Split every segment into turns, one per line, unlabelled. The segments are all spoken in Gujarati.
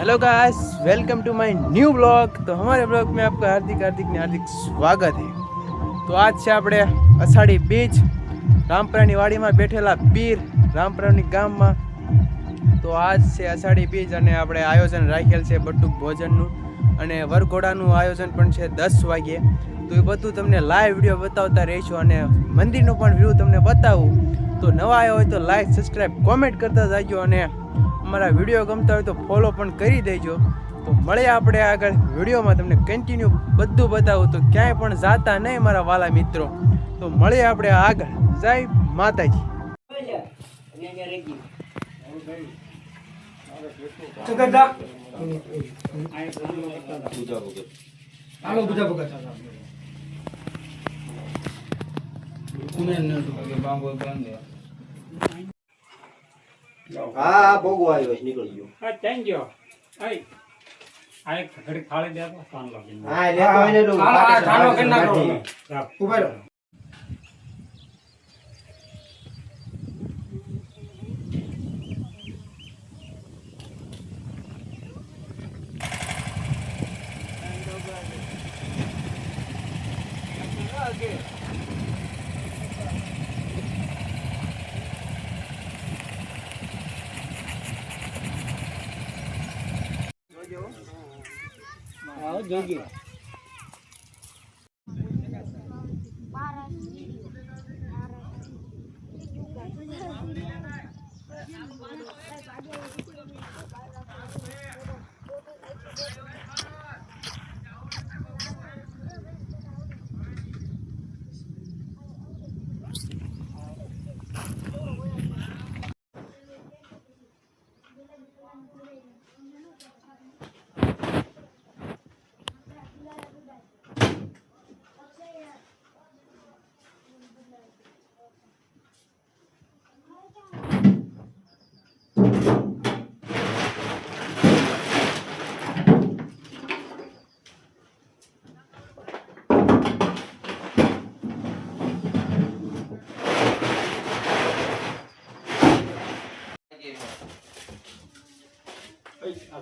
Hello guys, welcome to my new blog. तो हमारे ब्लॉग में आपका हार्दिक स्वागत है। तो आज છે આપણે અષાઢી બીજ, રામપરાની વાડીમાં બેઠેલા પીર રામપરાની ગામમાં। તો આજ છે અષાઢી બીજ અને આપણે આયોજન રાખેલ છે બટુક ભોજનનું અને વરઘોડાનું આયોજન પણ છે 10 વાગ્યે। તો એ બધું તમને લાઈવ વિડીયો બતાવતા રહીશું અને મંદિરનું પણ વ્યૂ તમને બતાવું। તો નવા આવ્યો હોય તો લાઈક, સબસ્ક્રાઈબ, કોમેન્ટ કરતા જાજો અને અમારા વિડીયો ગમતા હોય તો ફોલો પણ કરી દેજો। તો મળે આપણે આગળ વિડીયોમાં, તમને કન્ટિન્યુ બધું બતાવું। તો ક્યાંય પણ જાતા નહીં મારા વાલા મિત્રો। તો મળે આપણે આગળ। જય માતાજી।
હા ભોગો આવ્યો છે, નીકળી ગયો।
હા થેન્ક યુ। આઈ આઈ ઘડી ખાલી દે તો કાન લાગી।
હા લેતો એને લો
ચાલો કરી નાખો ઉભા રહો।
આવો જોગી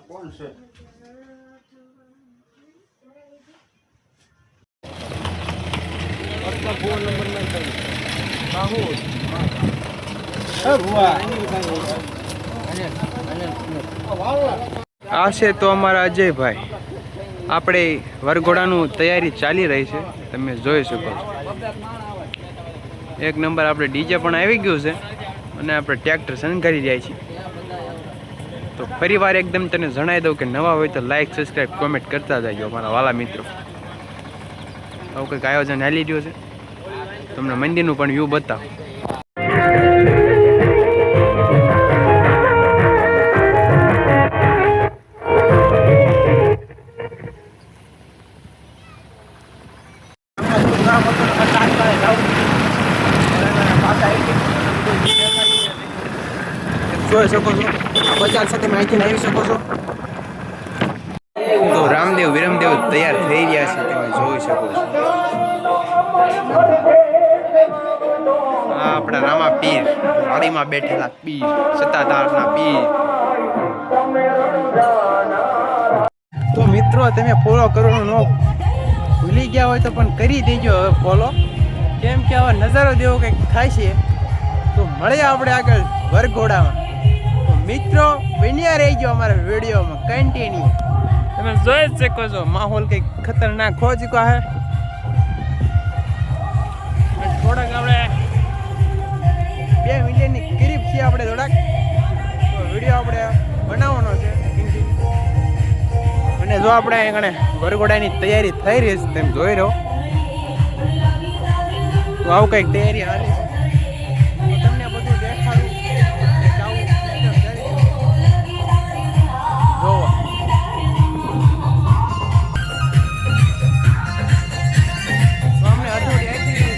કોણ છે?
આ છે તો અમારા અજયભાઈ। આપણે વરઘોડાનું તૈયારી ચાલી રહી છે, તમે જોઈ શકો છો। એક નંબર આપણે ડીજે પણ આવી ગયું છે અને આપણે ટ્રેક્ટર શણગારી જાય છે। તો ફરીવાર એકદમ તને જણાવી દઉં કે નવા હોય તો લાઈક, સબસ્ક્રાઈબ, કોમેન્ટ કરતા જજો અમારા વાલા મિત્રો। આવું કંઈક આયોજન હાલી રહ્યું છે, તમને મંદિરનું પણ વ્યૂ બતાવો। જોઈ શકો છો, બજાર સાથે માહિતી આવી શકો છો। તો રામદેવ વિરમદેવ તૈયાર થઈ રહ્યા છે, તમે જોઈ શકો છો। આ આપણા રામા પીર, વાડીમાં બેઠેલા પીર, સત્તાધારના પીર। તો મિત્રો તમે ફોલો કરવાનું ન ભૂલી ગયા હોય તો પણ કરી દેજો હવે ફોલો, કેમ કે હવે નજારો દેવો કંઈક થાય છે। તો મળે આપણે આગળ વરઘોડામાં। તો મિત્રો બન્યા રહેજો અમારા વિડીયોમાં કન્ટિન્યુ। તમે જોઈ જ શકો છો માહોલ કંઈક ખતરનાક હો ચૂકા હે। થોડાક આપણે 2 મિલિયનની કરીબ છે આપણે થોડાક, તો વિડીયો આપણે બનાવવાનો છે અને જો આપણે અહીંયા વરઘોડાની તૈયારી થઈ રહી છે, તેમ જોઈ રહ્યો। તો આવું કંઈક તૈયારી હાલી છે, તમને બધું દેખાડું કે આવું જોવો। તો અમને અધૂરી આવી ગઈ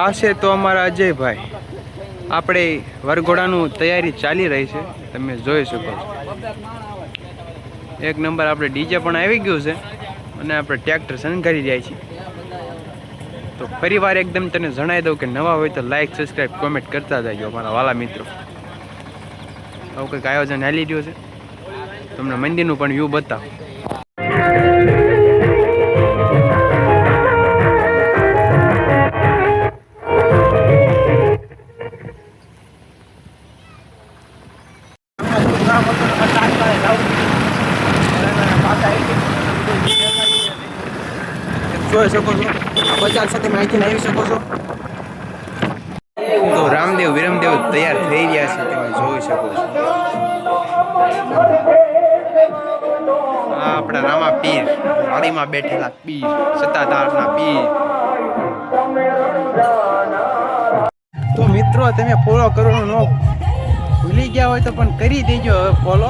આ છે તો અમારા અજયભાઈ. આપણે વરઘોડાનું તૈયારી ચાલી રહી છે, તમે જોઈ શકો છો. એક નંબર આપણે ડીજે પણ આવી ગયું છે અને આપણે ટ્રેક્ટર શણગારી રહ્યા છીએ. તો ફરી વાર એકદમ તને જણાવી દઉં કે નવા હોય તો લાઈક સબસ્ક્રાઈબ કોમેન્ટ કરતા જજો અમારા વાલા મિત્રો. આવું કંઈક આયોજન હાલી રહ્યું છે, તમને મંદિરનું પણ વ્યૂ બતાવો. જોઈ શકો છો બજાર સાથે માહિતી લાવી શકો છો. તો રામદેવ વિરમદેવ તૈયાર થઈ રહ્યા છે, તમે જોઈ શકો છો. આ આપણા રામા પીર, વાડીમાં બેઠેલા પીર, સત્તાધારના પીર. તો મિત્રો તમે ફોલો કરવાનું ન ભૂલી ગયા હોય તો પણ કરી દેજો હવે ફોલો,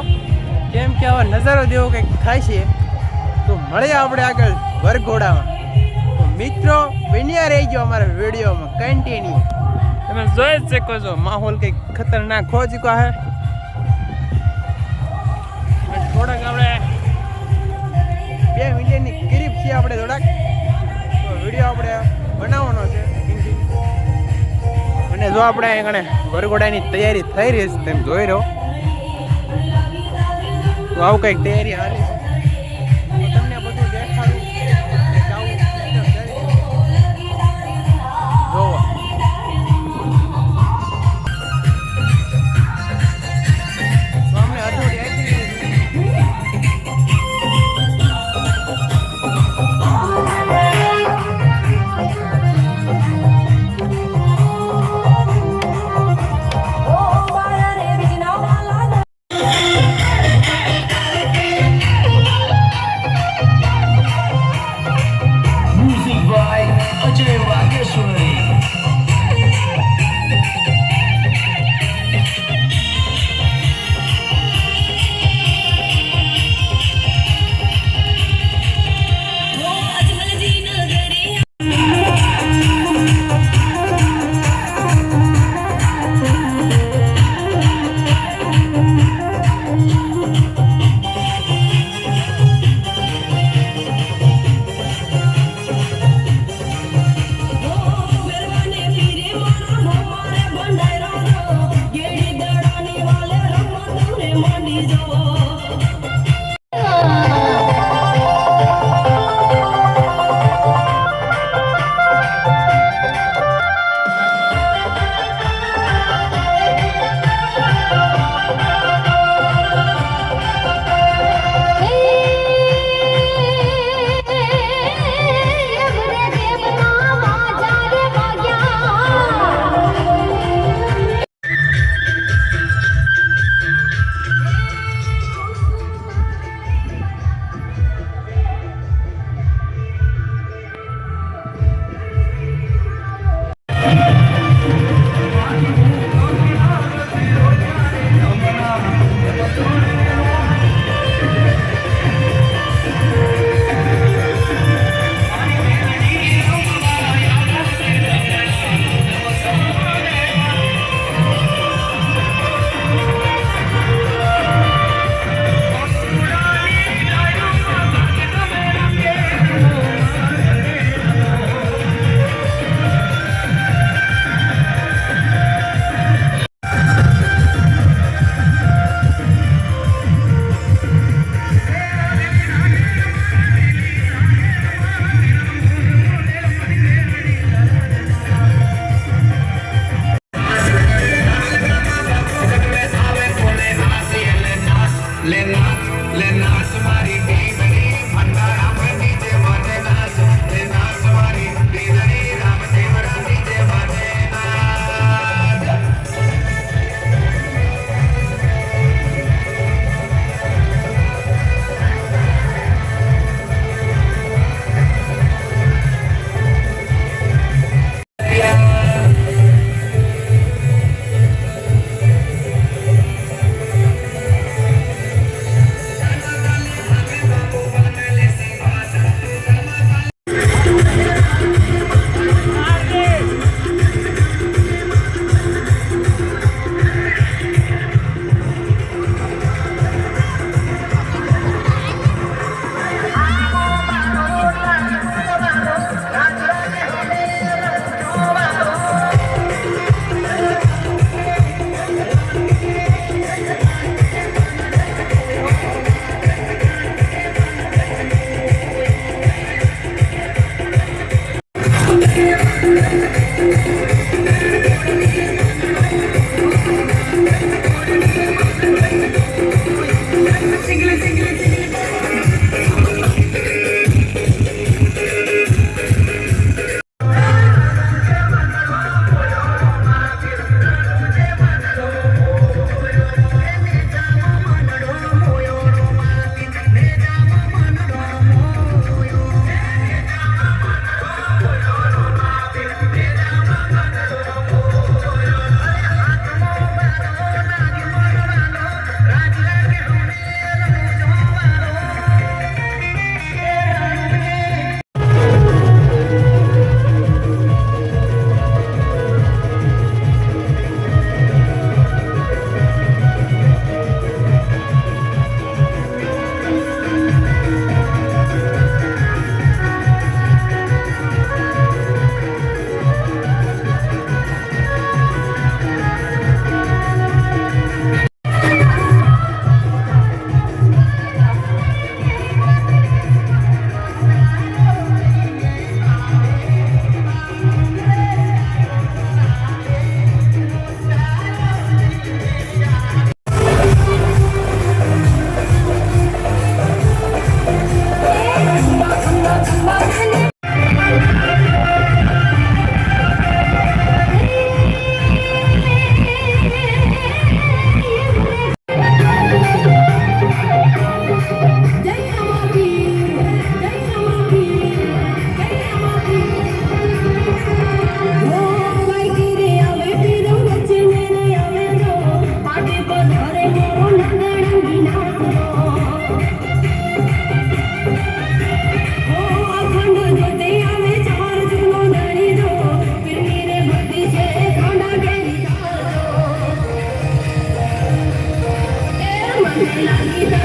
કેમ કે હવે નજારો જેવો કંઈક થાય છે. તો મળીએ આપણે આગળ વરઘોડામાં. તો મિત્રો બન્યા રહેજો અમારા વિડીયોમાં કન્ટિન્યુ. તમે જોઈ જ શકો છો માહોલ કંઈક ખતરનાક હો ચૂકા હે. થોડાક આપણે 2 મિલિયનની કરીબ છે આપણે થોડાક, તો વિડીયો આપણે બનાવવાનો છે. અને જો આપણે અહીંયા વરઘોડાની તૈયારી થઈ રહી છે, તમે જોઈ રહ્યો. તો આવું કંઈક તૈયારી હાલી છે, તમને બધું દેખાડું. જોવો તો અમને અધૂરી આવી ગઈ.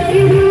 Thank you.